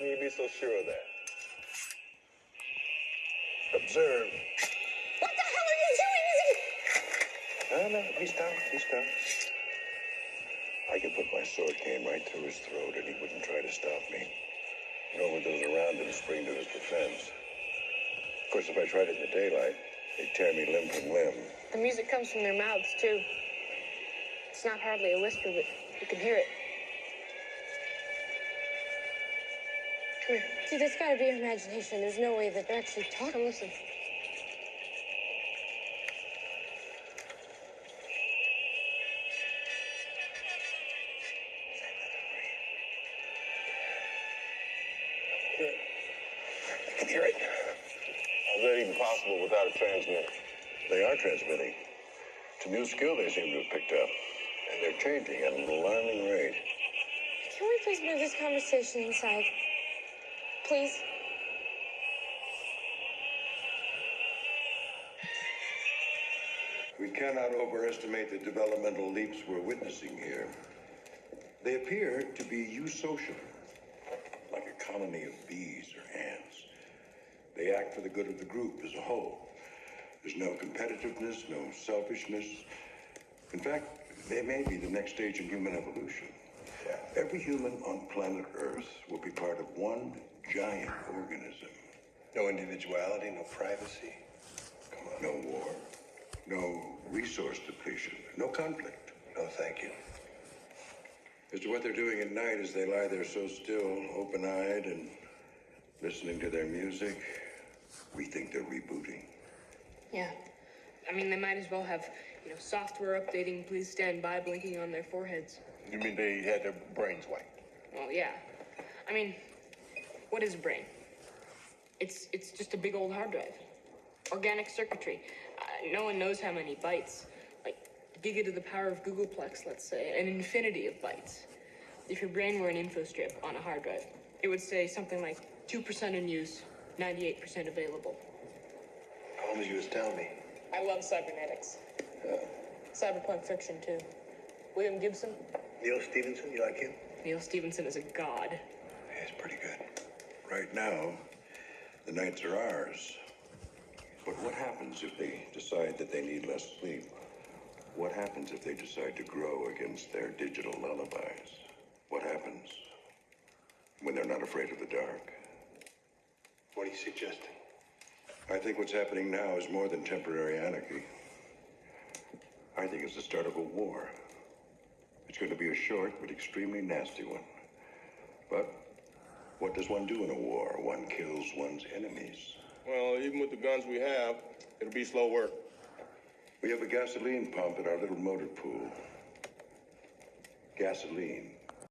can you be so sure of that? Observe. What the hell are you doing? No, he's down. I could put my sword cane right through his throat and he wouldn't try to stop me. Nor would those around him spring to his defense. Of course, if I tried it in the daylight, they'd tear me limb from limb. The music comes from their mouths, too. It's not hardly a whisper, but you can hear it. Come here. See, that's gotta be your imagination. There's no way that they're actually talking. Listen. I can hear it. How's that even possible without a transmitter? They are transmitting. It's a new skill they seem to have picked up. And they're changing at an alarming rate. Can we please move this conversation inside? Please? We cannot overestimate the developmental leaps we're witnessing here. They appear to be eusocial, like a colony of bees or ants. They act for the good of the group as a whole. There's no competitiveness, no selfishness. In fact, they may be the next stage in human evolution. Every human on planet Earth will be part of one giant organism. No individuality, no privacy. Come on. No war, no resource depletion, no conflict. No, thank you. As to what they're doing at night as they lie there so still, open-eyed and listening to their music, we think they're rebooting. Yeah. I mean, they might as well have, software updating, please stand by, blinking on their foreheads. You mean they had their brains wiped? Well, yeah. I mean, what is a brain? It's just a big old hard drive. Organic circuitry. No one knows how many bytes. Like, giga to the power of Googleplex, let's say. An infinity of bytes. If your brain were an info strip on a hard drive, it would say something like 2% in use, 98% available. How old are you was telling me? I love cybernetics. Cyberpunk fiction, too. William Gibson? Neil Stevenson, you like him? Neil Stevenson is a god. Yeah, he's pretty good. Right now, the nights are ours. But what happens if they decide that they need less sleep? What happens if they decide to grow against their digital lullabies? What happens when they're not afraid of the dark? What are you suggesting? I think what's happening now is more than temporary anarchy. I think it's the start of a war. It's going to be a short but extremely nasty one. But what does one do in a war? One kills one's enemies. Well, even with the guns we have, it'll be slow work. We have a gasoline pump at our little motor pool. Gasoline